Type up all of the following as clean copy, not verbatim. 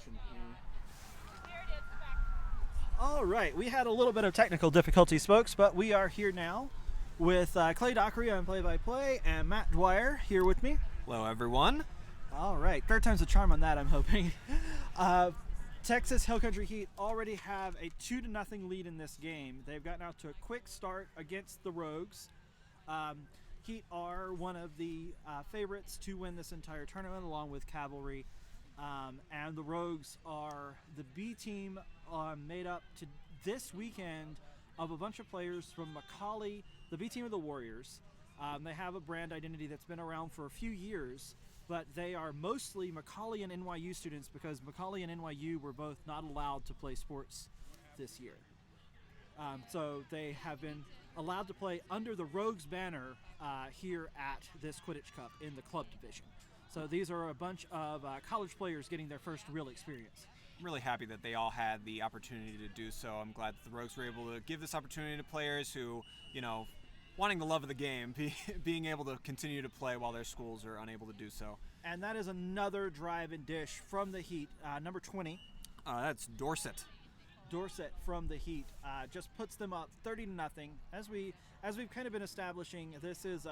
action here. All right, we had a little bit of technical difficulties, folks, but we are here now with Clay Dockery on play-by-play and Matt Dwyer here with me. Hello, everyone. All right, third time's a charm on that, I'm hoping. Texas Hill Country Heat already have a 2-0 lead in this game. They've gotten out to a quick start against the Rogues. Heat are one of the favorites to win this entire tournament, along with Cavalry. And the Rogues are the B team made up to this weekend of a bunch of players from Macaulay, the B team of the Warriors. They have a brand identity that's been around for a few years, but they are mostly Macaulay and NYU students because Macaulay and NYU were both not allowed to play sports this year. So they have been allowed to play under the Rogues banner here at this Quidditch Cup in the club division. So these are a bunch of college players getting their first real experience. I'm really happy that they all had the opportunity to do so. I'm glad that the Rogues were able to give this opportunity to players who, wanting the love of the game, being able to continue to play while their schools are unable to do so. And that is another drive and dish from the Heat, number 20. That's Dorset. Dorset from the Heat just puts them up 30-0. As we've kind of been establishing, this is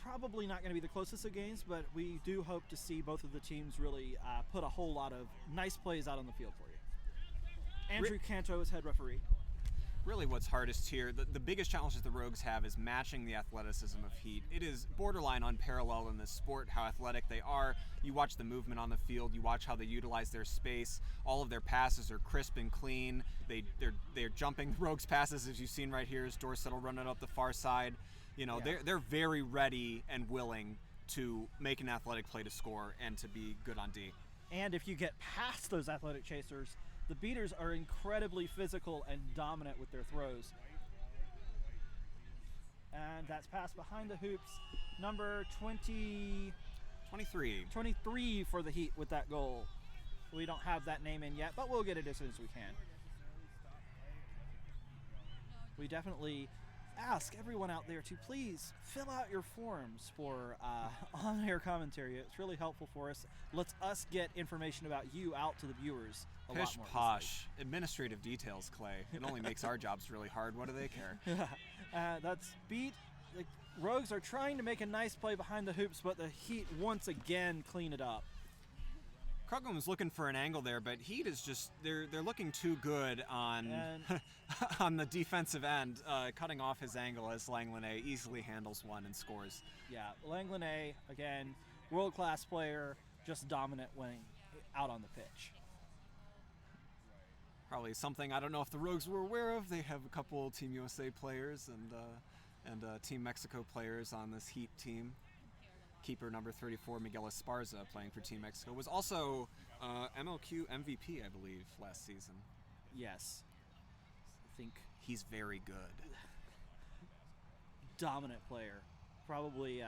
probably not going to be the closest of games, but we do hope to see both of the teams really put a whole lot of nice plays out on the field for you. Andrew Canto is head referee. Really what's hardest here, the biggest challenge that the Rogues have is matching the athleticism of Heat. It is borderline unparalleled in this sport, how athletic they are. You watch the movement on the field, you watch how they utilize their space. All of their passes are crisp and clean. They're jumping Rogues passes, as you've seen right here, as Dorset will run it up the far side. They're very ready and willing to make an athletic play to score and to be good on D. And if you get past those athletic chasers, the beaters are incredibly physical and dominant with their throws. And that's passed behind the hoops. Number 23 for the Heat with that goal. We don't have that name in yet, but we'll get it as soon as we can. We definitely ask everyone out there to please fill out your forms for on-air commentary. It's really helpful for us. Lets us get information about you out to the viewers a lot more posh. easily. Administrative details, Clay. It only makes our jobs really hard. What do they care? That's beat. The Rogues are trying to make a nice play behind the hoops, but the Heat once again clean it up. Krugman was looking for an angle there, but Heat is just—they're looking too good on on the defensive end, cutting off his angle as Langlenet easily handles one and scores. Yeah, Langlenet again, world-class player, just dominant when out on the pitch. Probably something I don't know if the Rogues were aware of. They have a couple Team USA players and Team Mexico players on this Heat team. Keeper number 34, Miguel Esparza, playing for Team Mexico, was also MLQ MVP, I believe, last season. Yes. I think he's very good. Dominant player. Probably,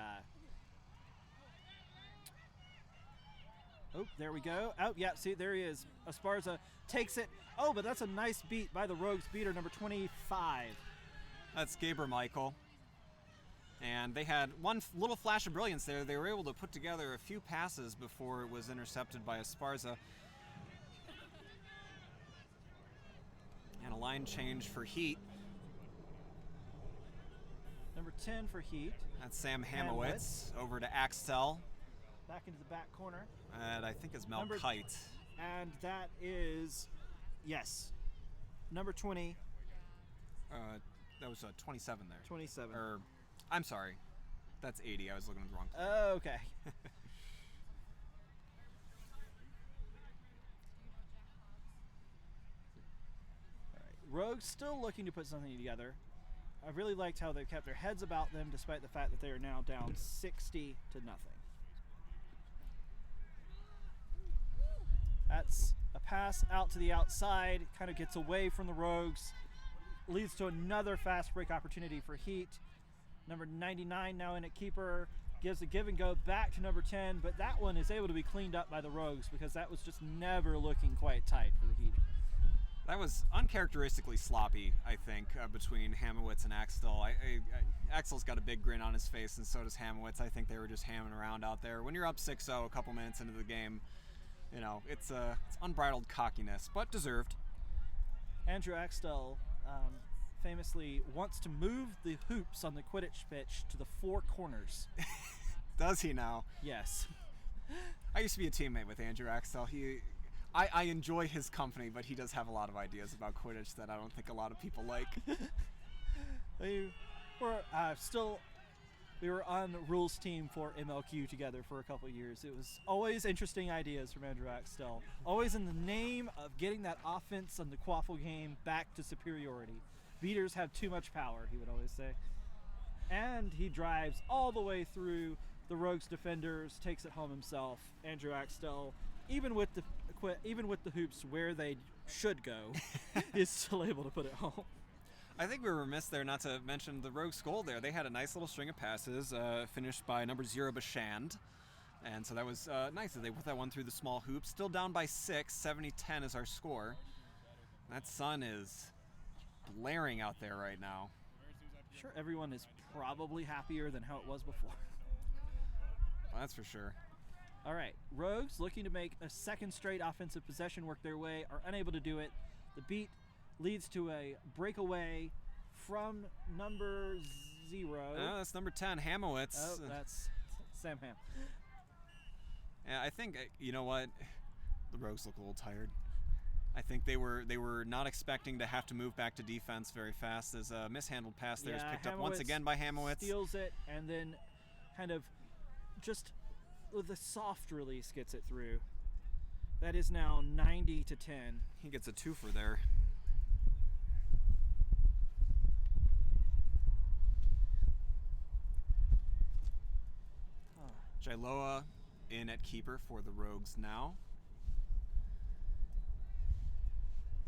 oh, there we go. Oh, yeah, see, there he is. Esparza takes it. Oh, but that's a nice beat by the Rogues beater, number 25. That's Gaber Michael. And they had one little flash of brilliance there. They were able to put together a few passes before it was intercepted by Esparza. And a line change for Heat. Number 10 for Heat. That's Sam Hamowitz over to Axtell. Back into the back corner. And I think it's Mel Kite. And that is, yes, number 20. That was 27 there. 27. I'm sorry. That's 80. I was looking at the wrong player. Oh, okay. All right. Rogues still looking to put something together. I really liked how they've kept their heads about them despite the fact that they are now down 60-0. That's a pass out to the outside. Kind of gets away from the Rogues. Leads to another fast break opportunity for Heat. Number 99 now in at keeper, gives a give and go back to number 10, but that one is able to be cleaned up by the Rogues because that was just never looking quite tight for the Heat. That was uncharacteristically sloppy, I think, between Hamowitz and Axtell. Axtell's got a big grin on his face, and so does Hamowitz. I think they were just hamming around out there. When you're up 6-0 a couple minutes into the game, It's unbridled cockiness, but deserved. Andrew Axtell famously wants to move the hoops on the Quidditch pitch to the four corners. Does he now? Yes. I used to be a teammate with Andrew Axtell. I enjoy his company, but he does have a lot of ideas about Quidditch that I don't think a lot of people like. We were on the rules team for MLQ together for a couple of years. It was always interesting ideas from Andrew Axtell. Always in the name of getting that offense on the Quaffle game back to superiority. Beaters have too much power, he would always say. And he drives all the way through the Rogues defenders, takes it home himself. Andrew Axtell, even with the hoops where they should go, is still able to put it home. I think we were remiss there not to mention the Rogues' goal there. They had a nice little string of passes finished by number 0, Bashand. And so that was nice that they put that one through the small hoop. Still down by 6, 70-10 is our score. That sun is blaring out there right now. Sure, everyone is probably happier than how it was before. Well, that's for sure. All right, Rogues looking to make a second straight offensive possession work their way are unable to do it. The beat leads to a breakaway from number 0. Oh, that's number 10, Hamowitz. Oh, that's Sam Ham. Yeah, I think, you know what? The Rogues look a little tired. I think they were not expecting to have to move back to defense very fast, as a mishandled pass there is picked up once again by Hamowitz. Steals it and then kind of just with a soft release gets it through. That is now 90-10. He gets a twofer there. Jailoa in at keeper for the Rogues now.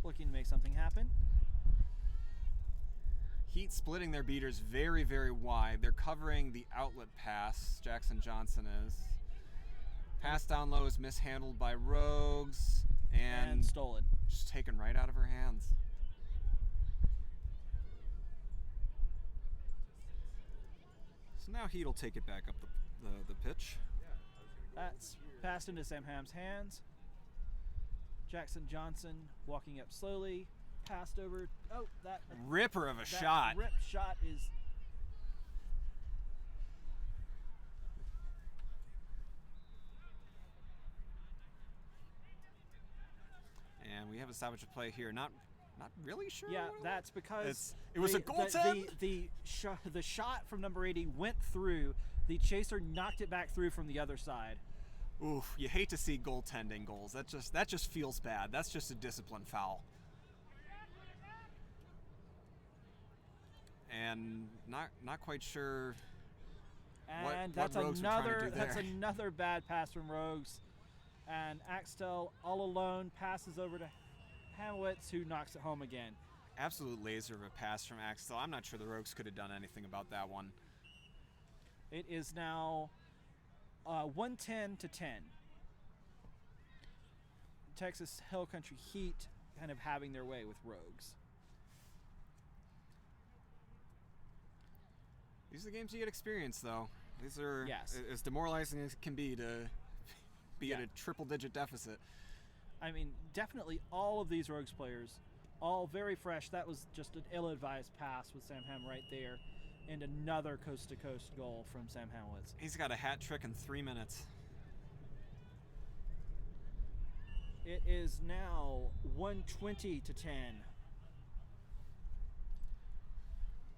Looking to make something happen. Heat splitting their beaters very, very wide. They're covering the outlet pass, Jackson Johnson is. Pass down low is mishandled by Rogues and stolen. Just taken right out of her hands. So now Heat will take it back up the pitch. That's passed into Sam Ham's hands. Jackson Johnson walking up slowly, passed over. Oh, that ripper of a shot. Rip shot is. And we have a salvage of play here. Not really sure. Yeah, that's because it was a goaltend. The shot from number 80 went through. The chaser knocked it back through from the other side. Oof, you hate to see goaltending goals. That just feels bad. That's just a discipline foul. And not quite sure and what Rogues were trying to do there. That's another bad pass from Rogues. And Axtell all alone passes over to Hamowitz, who knocks it home again. Absolute laser of a pass from Axtell. I'm not sure the Rogues could have done anything about that one. It is now 110-10. Texas Hill Country Heat kind of having their way with Rogues. These are the games you get experience, though. These are as demoralizing as it can be to be at a triple-digit deficit. I mean, definitely all of these Rogues players, all very fresh. That was just an ill-advised pass with Sam Ham right there. And another coast-to-coast goal from Sam Hamowitz. He's got a hat trick in 3 minutes. It is now 120-10.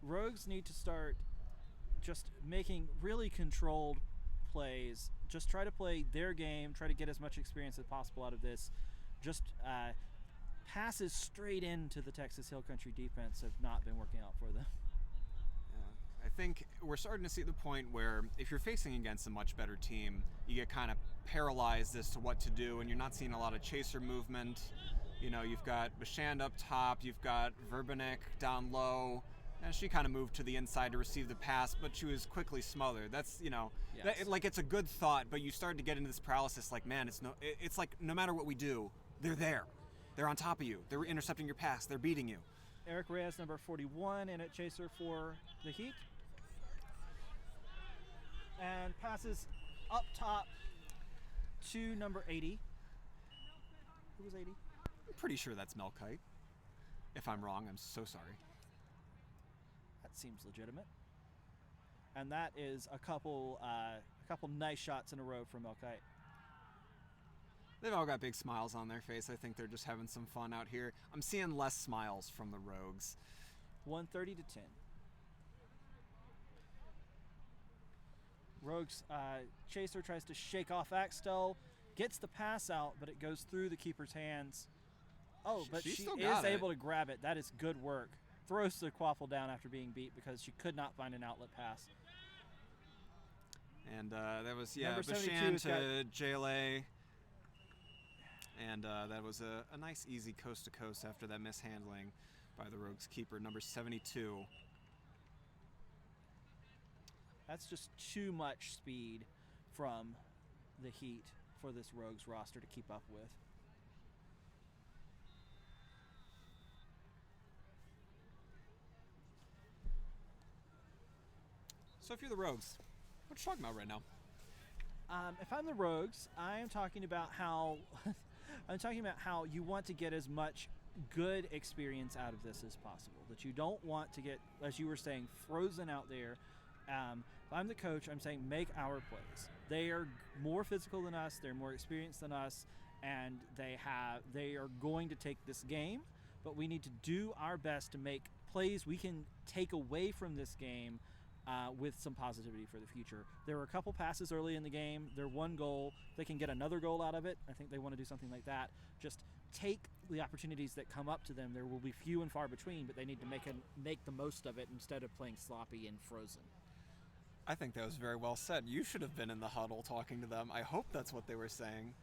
Rogues need to start just making really controlled plays. Just try to play their game. Try to get as much experience as possible out of this. Just passes straight into the Texas Hill Country defense have not been working out for them. I think we're starting to see the point where if you're facing against a much better team, you get kind of paralyzed as to what to do, and you're not seeing a lot of chaser movement. You know, you've got Bashand up top, you've got Verbenek down low, and she kind of moved to the inside to receive the pass, but she was quickly smothered. That's, you know, like it's a good thought, but you start to get into this paralysis like, man, it's like no matter what we do, they're there. They're on top of you. They're intercepting your pass. They're beating you. Eric Reyes, number 41, in at chaser for the Heat. And passes up top to number 80. Who was 80? I'm pretty sure that's Melkite. If I'm wrong, I'm so sorry. That seems legitimate. And that is a couple nice shots in a row from Melkite. They've all got big smiles on their face. I think they're just having some fun out here. I'm seeing less smiles from the Rogues. 130 to 10. Rogues Chaser tries to shake off Axtell, gets the pass out, but it goes through the keeper's hands. Oh, but she is able to grab it. That is good work. Throws the quaffle down after being beat because she could not find an outlet pass. And that was, Bashan to JLA. And that was a nice, easy coast-to-coast after that mishandling by the Rogues keeper, number 72. That's just too much speed from the Heat for this Rogues roster to keep up with. So if you're the Rogues, what you talking about right now? If I'm the Rogues, I am talking about how you want to get as much good experience out of this as possible. That you don't want to get, as you were saying, frozen out there. If I'm the coach, I'm saying make our plays. They are more physical than us. They're more experienced than us, and they are going to take this game. But we need to do our best to make plays we can take away from this game. With some positivity for the future. There were a couple passes early in the game. Their one goal, they can get another goal out of it. I think they want to do something like that. Just take the opportunities that come up to them. There will be few and far between, but they need to make the most of it instead of playing sloppy and frozen. I think that was very well said. You should have been in the huddle talking to them. I hope that's what they were saying.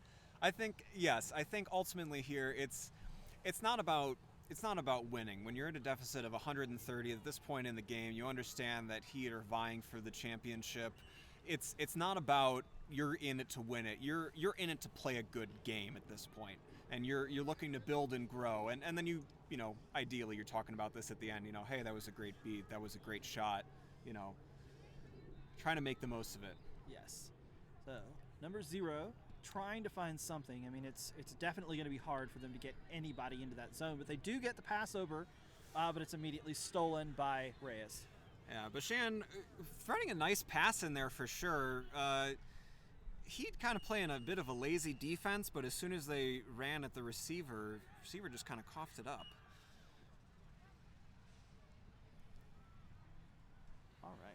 I think ultimately here it's not about winning. When you're at a deficit of 130 at this point in the game, you understand that Heat are vying for the championship. It's not about you're in it to win it. You're in it to play a good game at this point. And you're looking to build and grow. And then you ideally you're talking about this at the end, hey, that was a great beat, that was a great shot, trying to make the most of it. Yes. So, number 0, trying to find something. I mean, it's definitely going to be hard for them to get anybody into that zone, but they do get the pass over, but it's immediately stolen by Reyes. Yeah, Bashan finding a nice pass in there for sure. He'd kind of playing a bit of a lazy defense, but as soon as they ran at the receiver just kind of coughed it up. All right.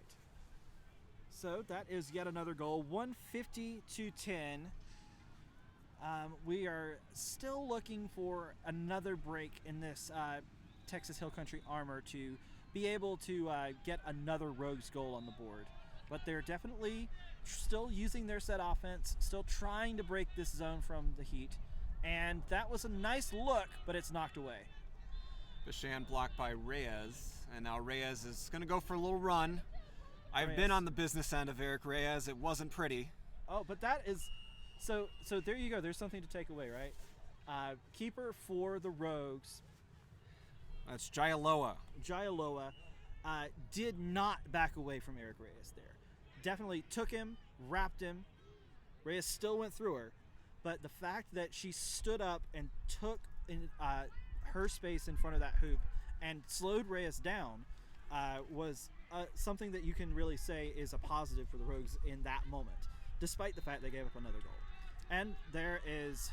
So that is yet another goal, 150 to 10. We are still looking for another break in this Texas Hill Country armor to be able to get another Rogues goal on the board. But they're definitely still using their set offense, still trying to break this zone from the Heat. And that was a nice look, but it's knocked away. Bashan blocked by Reyes, and now Reyes is going to go for a little run. I've been on the business end of Eric Reyes. It wasn't pretty. Oh, but that is... So there you go. There's something to take away, right? Keeper for the Rogues. That's Jaialoa. Jaialoa did not back away from Eric Reyes there. Definitely took him, wrapped him. Reyes still went through her. But the fact that she stood up and took her space in front of that hoop and slowed Reyes down was something that you can really say is a positive for the Rogues in that moment, despite the fact they gave up another goal. And there is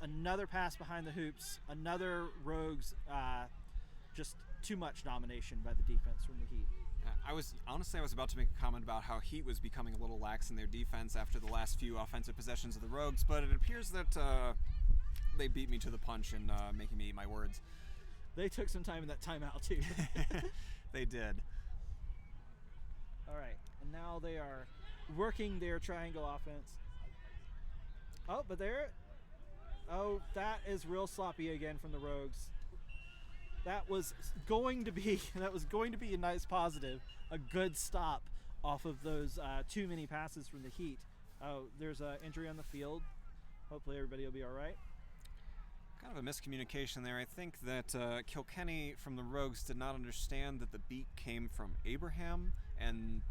another pass behind the hoops, another Rogues, just too much domination by the defense from the Heat. I was about to make a comment about how Heat was becoming a little lax in their defense after the last few offensive possessions of the Rogues, but it appears that they beat me to the punch in making me eat my words. They took some time in that timeout too. They did. All right, and now they are working their triangle offense. Oh, but that is real sloppy again from the Rogues. That was going to be a nice positive, a good stop off of those too many passes from the Heat. Oh, there's an injury on the field. Hopefully everybody will be all right. Kind of a miscommunication there. I think that Kilkenny from the Rogues did not understand that the beat came from Abraham, and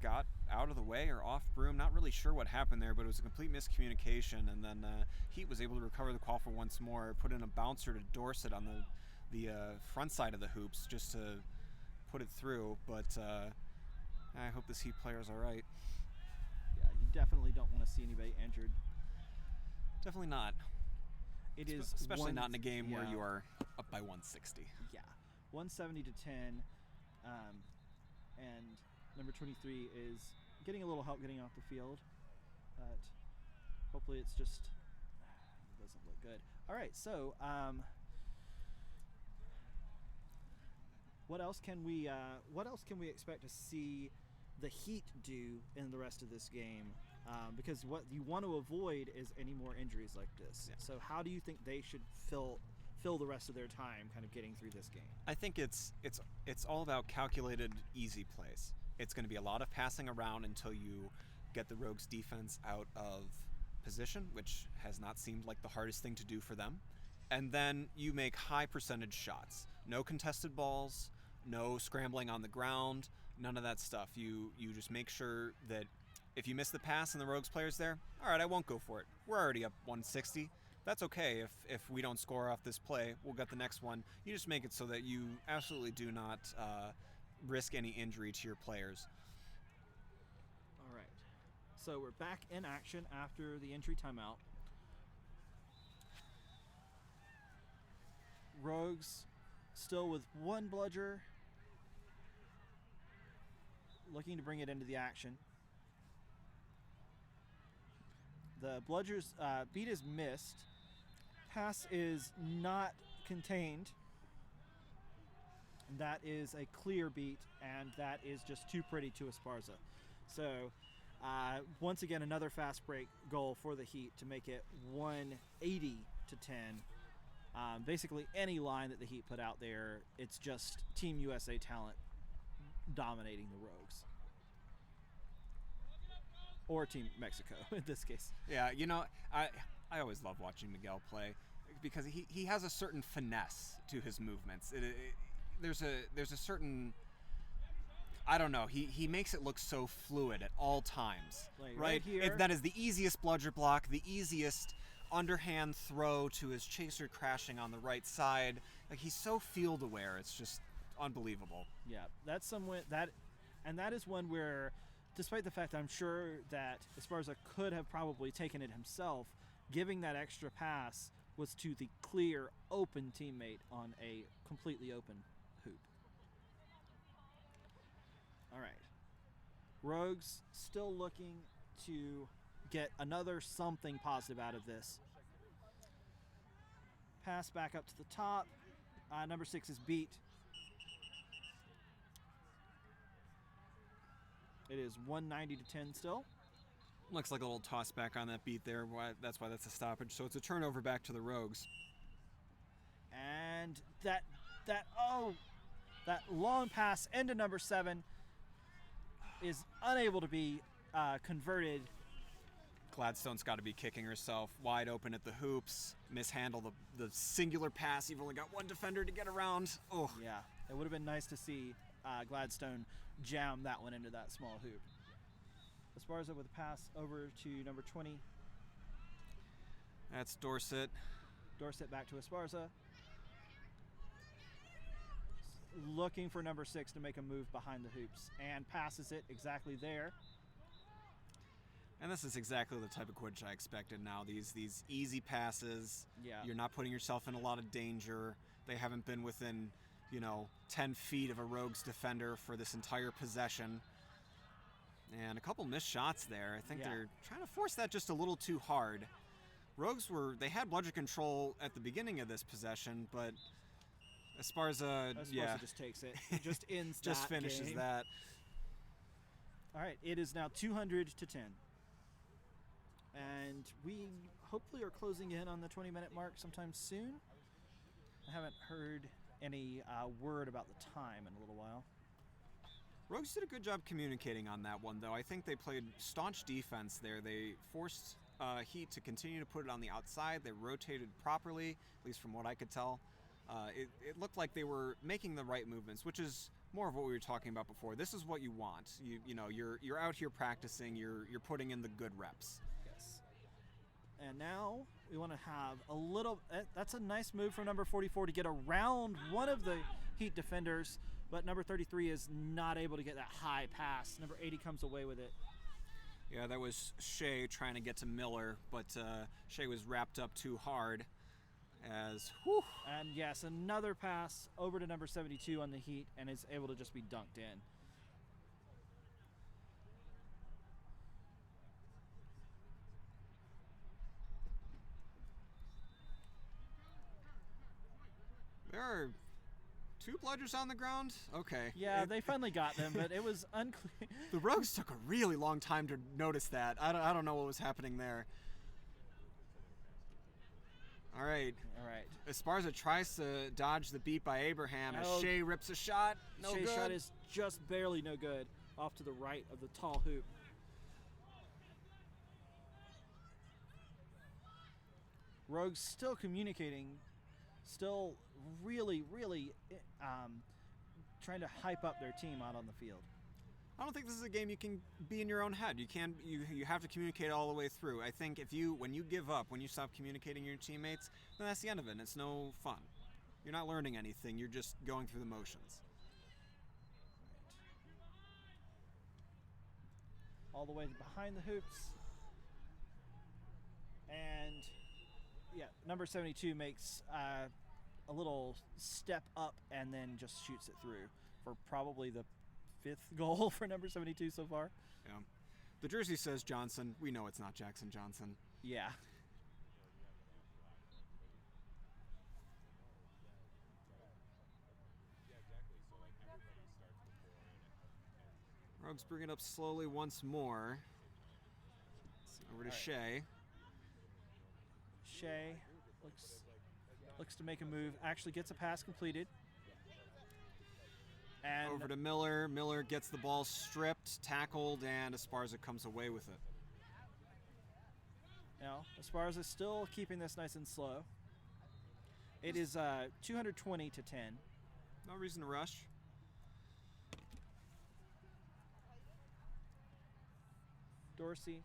got out of the way or off broom. Not really sure what happened there, but it was a complete miscommunication. And then Heat was able to recover the qualifier once more, put in a bouncer to Dorset on the front side of the hoops just to put it through. But I hope this Heat player is all right. Yeah, you definitely don't want to see anybody injured. Definitely not. It is especially not in a game where you are up by 160. Yeah, 170 to 10, and number 23 is getting a little help getting off the field, but hopefully it doesn't look good. All right, so what else can we expect to see the Heat do in the rest of this game? Because what you want to avoid is any more injuries like this. Yeah. So how do you think they should fill the rest of their time kind of getting through this game? I think it's all about calculated, easy plays. It's going to be a lot of passing around until you get the Rogues defense out of position, which has not seemed like the hardest thing to do for them. And then you make high percentage shots. No contested balls, no scrambling on the ground, none of that stuff. You just make sure that if you miss the pass and the Rogues player's there, all right, I won't go for it. We're already up 160. That's okay. If we don't score off this play, we'll get the next one. You just make it so that you absolutely do not risk any injury to your players. All right. So we're back in action after the entry timeout. Rogues still with one bludger, looking to bring it into the action. The bludger's beat is missed. Pass is not contained. That is a clear beat, and that is just too pretty to Esparza. So once again, another fast break goal for the Heat to make it 180 to 10. Basically, any line that the Heat put out there, it's just Team USA talent dominating the Rogues. Or Team Mexico in this case. Yeah, I always love watching Miguel play because he has a certain finesse to his movements. There's a certain, I don't know, he makes it look so fluid at all times. Like right here. That is the easiest bludger block, the easiest underhand throw to his chaser crashing on the right side. Like, he's so field aware, it's just unbelievable. Yeah, that's that is one where, despite the fact I'm sure that Esparza could have probably taken it himself, giving that extra pass was to the clear, open teammate on a completely open hoop. All right. Rogues still looking to get another something positive out of this. Pass back up to the top. Number 6 is beat. It is 190 to 10 still. Looks like a little toss back on that beat there. That's why that's a stoppage. So it's a turnover back to the Rogues. And that long pass into number 7 is unable to be converted. Gladstone's got to be kicking herself wide open at the hoops. Mishandle the singular pass. You've only got one defender to get around. Oh, yeah. It would have been nice to see Gladstone jam that one into that small hoop. Esparza with a pass over to number 20. That's Dorset. Dorset back to Esparza. Looking for number 6 to make a move behind the hoops and passes it exactly there. And this is exactly the type of Quidditch I expected now. These easy passes. Yeah. You're not putting yourself in a lot of danger. They haven't been within, 10 feet of a Rogues defender for this entire possession. And a couple missed shots there. I think they're trying to force that just a little too hard. Rogues they had bludger control at the beginning of this possession, but Esparza just takes it. Just ends just that finishes game. that. All right, it is now 200 to 10. And we hopefully are closing in on the 20-minute mark sometime soon. I haven't heard any word about the time in a little while. Rogues did a good job communicating on that one, though. I think they played staunch defense there. They forced Heat to continue to put it on the outside. They rotated properly, at least from what I could tell. It looked like they were making the right movements, which is more of what we were talking about before. This is what you want. You're out here practicing. You're putting in the good reps. Yes. And now we want to have a little. That's a nice move from number 44 to get around one of the Heat defenders, but number 33 is not able to get that high pass. Number 80 comes away with it. Yeah, that was Shea trying to get to Miller, but Shea was wrapped up too hard. And yes, another pass over to number 72 on the Heat, and is able to just be dunked in. There are 2 bludgers on the ground? Okay. Yeah, they finally got them, but it was unclear. The Rogues took a really long time to notice that. I don't know what was happening there. All right. Esparza tries to dodge the beat by Abraham as Shea rips a shot. No good. Shea's shot is just barely no good, off to the right of the tall hoop. Rogues still communicating, still really trying to hype up their team out on the field. I don't think this is a game you can be in your own head. You have to communicate all the way through. I think when you give up, when you stop communicating with your teammates, then that's the end of it, and it's no fun. You're not learning anything. You're just going through the motions. All the way behind the hoops. And yeah, number 72 makes a little step up and then just shoots it through for probably the 5th goal for number 72 so far. Yeah. The jersey says Johnson. We know it's not Jackson Johnson. Yeah. Rogues bring it up slowly once more. Over to Shea. Shea looks to make a move. Actually gets a pass completed. And over to Miller. Miller gets the ball stripped, tackled, and Esparza comes away with it. Now, Esparza is still keeping this nice and slow. It is 220 to 10. No reason to rush. Dorsey.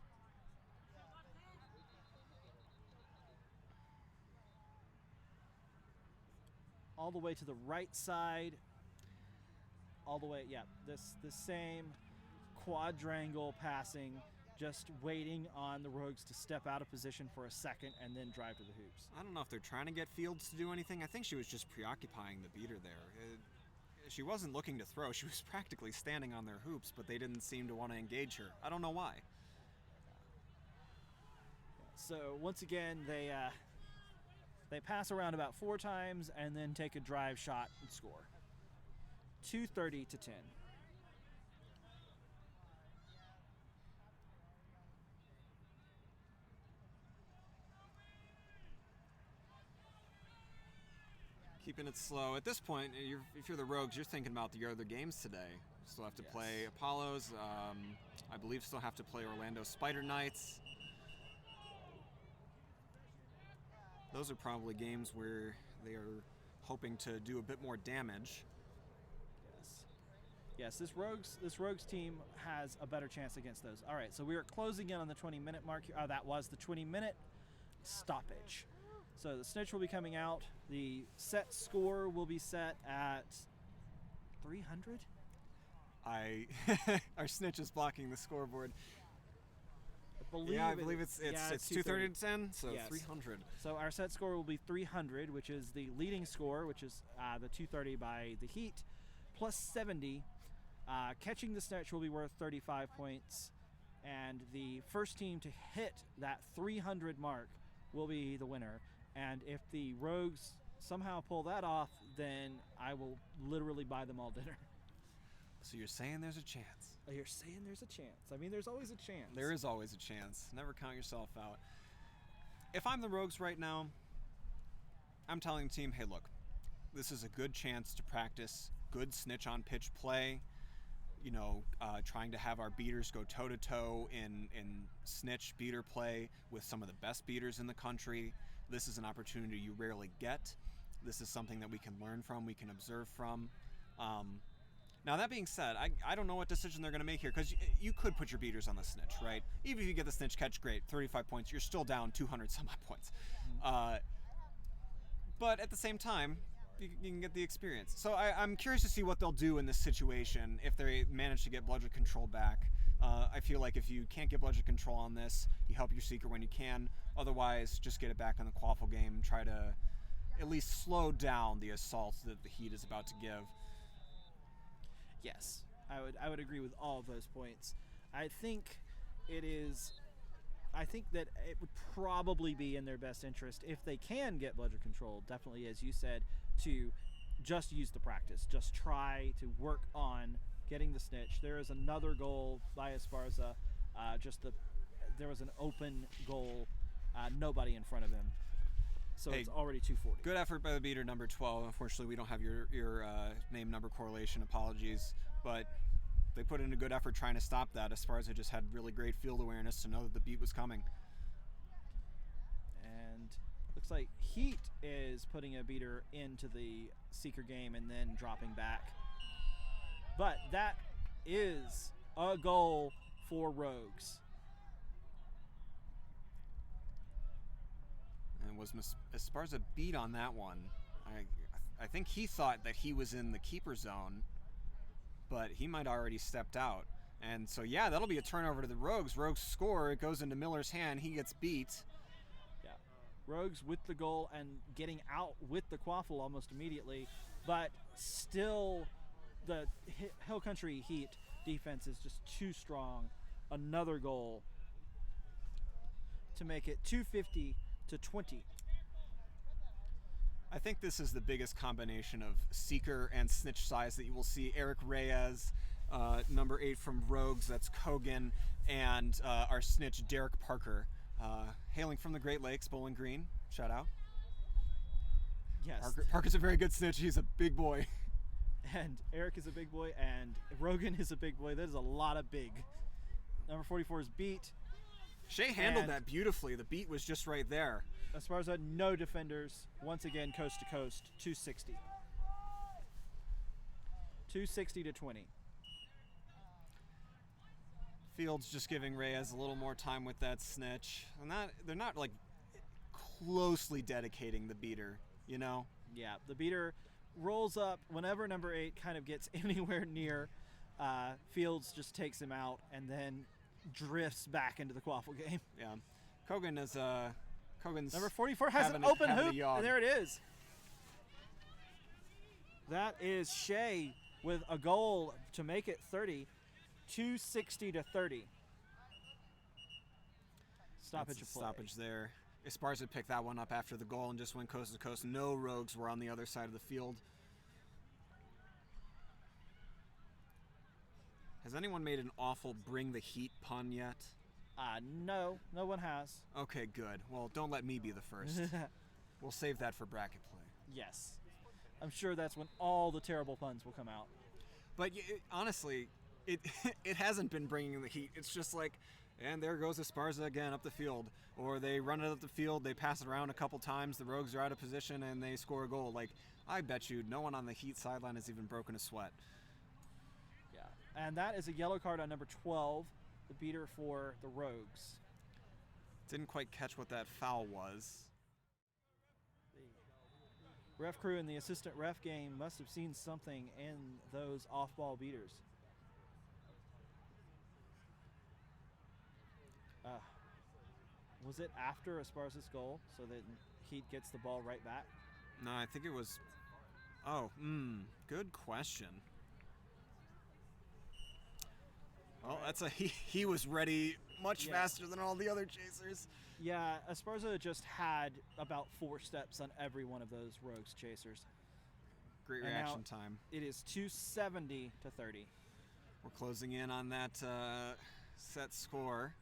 All the way to the right side. All the way, yeah, the same quadrangle passing, just waiting on the Rogues to step out of position for a second and then drive to the hoops. I don't know if they're trying to get Fields to do anything. I think she was just preoccupying the beater there. She wasn't looking to throw. She was practically standing on their hoops, but they didn't seem to want to engage her. I don't know why. So once again, they pass around about 4 times and then take a drive shot and score. 230 to 10. Keeping it slow. At this point, if you're the Rogues, you're thinking about the other games today. You still have to play Apollos. I believe still have to play Orlando Spider Knights. Those are probably games where they are hoping to do a bit more damage. Yes, this Rogues team has a better chance against those. All right, so we are closing in on the 20-minute mark here. That was the 20-minute stoppage. So the Snitch will be coming out. The set score will be set at 300. Our Snitch is blocking the scoreboard. I believe it's 230 to 10, so yes. 300. So our set score will be 300, which is the leading score, which is the 230 by the Heat, plus 70. Catching the Snitch will be worth 35 points, and the first team to hit that 300 mark will be the winner. And if the Rogues somehow pull that off, then I will literally buy them all dinner. So you're saying there's a chance? You're saying there's a chance. I mean, there's always a chance. There is always a chance. Never count yourself out. If I'm the Rogues right now, I'm telling the team, hey, look, this is a good chance to practice good Snitch on pitch play. Trying to have our beaters go toe-to-toe in Snitch beater play with some of the best beaters in the country. This is an opportunity you rarely get. This is something that we can learn from, we can observe from. Now, that being said, I don't know what decision they're going to make here, because you could put your beaters on the Snitch, right? Even if you get the Snitch catch, great, 35 points, you're still down 200 some odd points. But at the same time, you can get the experience. So I'm curious to see what they'll do in this situation if they manage to get bludgeon control back. I feel like if you can't get bludgeon control on this, you help your Seeker when you can. Otherwise, just get it back in the Quaffle game. Try to at least slow down the assault that the Heat is about to give. Yes, I would agree with all of those points. I think that it would probably be in their best interest if they can get bludgeon control, definitely, as you said, to just use the practice. Just try to work on getting the Snitch. There is another goal by Esparza. There was an open goal, nobody in front of him. So Hey, it's already 240. Good effort by the beater, number 12. Unfortunately, we don't have your name number correlation. Apologies. But they put in a good effort trying to stop that. Esparza just had really great field awareness to know that the beat was coming. And looks like Heat is putting a beater into the Seeker game and then dropping back. But that is a goal for Rogues. And was Esparza beat on that one? I think he thought that he was in the keeper zone, but he might already stepped out. And so, yeah, that'll be a turnover to the Rogues. Rogues score. It goes into Miller's hand. He gets beat. Yeah, Rogues with the goal and getting out with the Quaffle almost immediately, but still the Hill Country Heat defense is just too strong. Another goal to make it 250 to 20. I think this is the biggest combination of Seeker and Snitch size that you will see. Eric Reyes, number 8 from Rogues, that's Kogan, and our Snitch, Derek Parker, hailing from the Great Lakes, Bowling Green. Shout out. Yes. Parker's a very good Snitch. He's a big boy. And Eric is a big boy, and Rogan is a big boy. That is a lot of big. Number 44 is beat. Shea handled that beautifully. The beat was just right there. Esparza, no defenders. Once again, coast to coast, 260. 260 to 20. Fields just giving Reyes a little more time with that Snitch. And they're not like closely dedicating the beater, you know? Yeah, the beater rolls up whenever number 8 kind of gets anywhere near. Fields just takes him out and then drifts back into the Quaffle game. Yeah. Kogan's number 44 has an open hoop, and there it is. That is Shea with a goal to make it 30, 260 to 30. Stoppage of play. Stoppage there. Esparza picked that one up after the goal and just went coast to coast. No Rogues were on the other side of the field. Has anyone made an awful bring the heat pun yet? No one has. Okay, good. Well, don't let me be the first. We'll save that for bracket play. Yes. I'm sure that's when all the terrible puns will come out. But honestly, it hasn't been bringing the heat. It's just like, and there goes Esparza again up the field. Or they run it up the field, they pass it around a couple times, the Rogues are out of position, and they score a goal. Like, I bet you no one on the Heat sideline has even broken a sweat. Yeah. And that is a yellow card on number 12, the beater for the Rogues. Didn't quite catch what that foul was. The ref crew and the assistant ref game must have seen something in those off-ball beaters. Was it after Esparza's goal so that Heat gets the ball right back? No, I think it was... Oh, good question. Well, that's he was ready much faster than all the other chasers. Yeah, Esparza just had about 4 steps on every one of those Rogues chasers. Great reaction time. It is 270 to 30. We're closing in on that set score.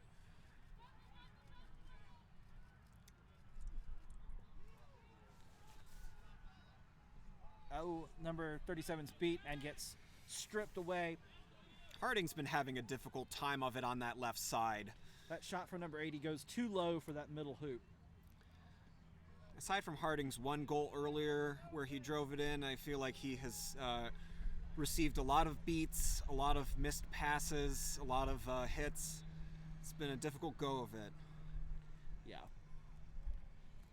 Oh, number 37's beat and gets stripped away. Harding's been having a difficult time of it on that left side. That shot from number 80 goes too low for that middle hoop. Aside from Harding's one goal earlier where he drove it in, I feel like he has received a lot of beats, a lot of missed passes, a lot of hits. It's been a difficult go of it. Yeah.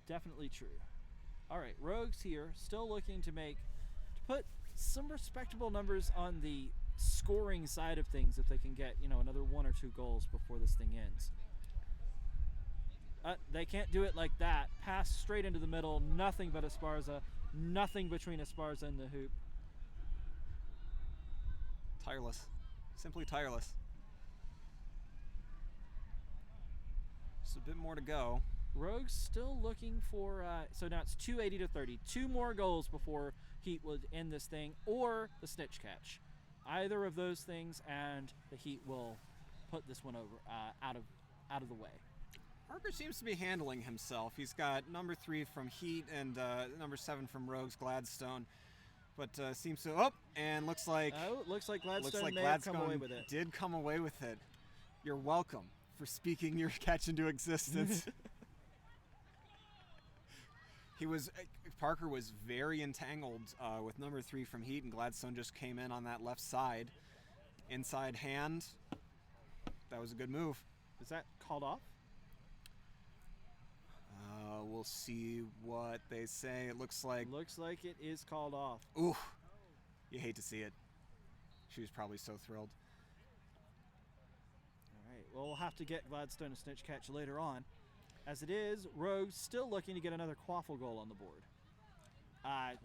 Definitely true. All right, Rogues here, still looking to put some respectable numbers on the scoring side of things if they can get, another 1 or 2 goals before this thing ends. They can't do it like that. Pass straight into the middle, nothing but Esparza, nothing between Esparza and the hoop. Tireless. Simply tireless. Just a bit more to go. Rogues still looking for, so now it's 280 to 30. 2 more goals before Heat would end this thing, or the Snitch catch. Either of those things, and the Heat will put this one over, out of the way. Parker seems to be handling himself. He's got number 3 from Heat and number 7 from Rogues, Gladstone. But seems to... Oh, and looks like Gladstone may have come away with it. Did come away with it. You're welcome for speaking your catch into existence. Parker was very entangled with number 3 from Heat, and Gladstone just came in on that left side. Inside hand. That was a good move. Is that called off? We'll see what they say. It looks like it is called off. Ooh, you hate to see it. She was probably so thrilled. All right, well, we'll have to get Gladstone a Snitch catch later on. As it is, Rogues still looking to get another quaffle goal on the board.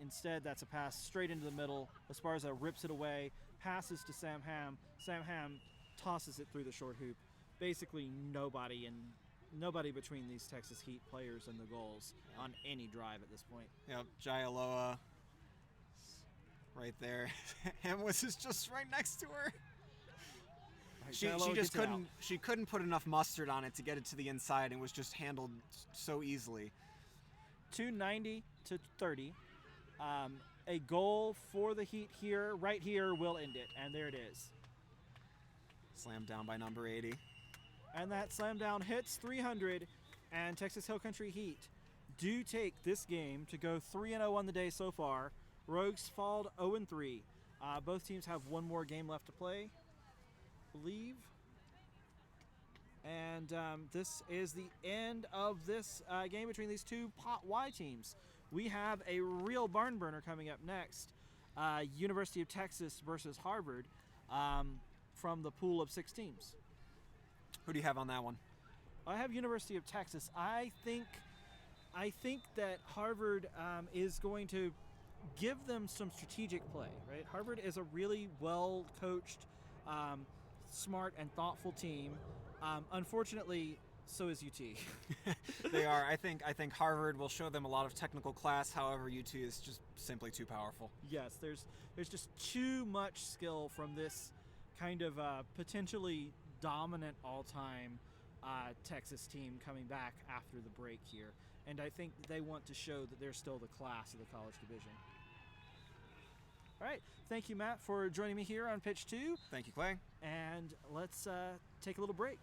Instead, that's a pass straight into the middle. Esparza rips it away, passes to Sam Ham. Sam Ham tosses it through the short hoop. Basically nobody between these Texas Heat players and the goals on any drive at this point. Yep, Jaialoa right there. Hamwis is just right next to her. Right, she couldn't put enough mustard on it to get it to the inside, and was just handled so easily. 290 to 30. A goal for the Heat here, right here, will end it, and there it is. Slammed down by number 80. And that slam down hits 300, and Texas Hill Country Heat do take this game to go 3-0 on the day so far. Rogues fall 0-3. Both teams have one more game left to play, I believe. And this is the end of this game between these two Pot Y teams. We have a real barn burner coming up next. University of Texas versus Harvard from the pool of 6 teams. Who do you have on that one? I have University of Texas. I think that Harvard is going to give them some strategic play, right? Harvard is a really well-coached, smart, and thoughtful team. Unfortunately, so is UT. They are. I think Harvard will show them a lot of technical class. However, UT is just simply too powerful. Yes, there's just too much skill from this kind of potentially dominant all-time Texas team coming back after the break here. And I think they want to show that they're still the class of the college division. All right. Thank you, Matt, for joining me here on Pitch 2. Thank you, Clay. And let's take a little break.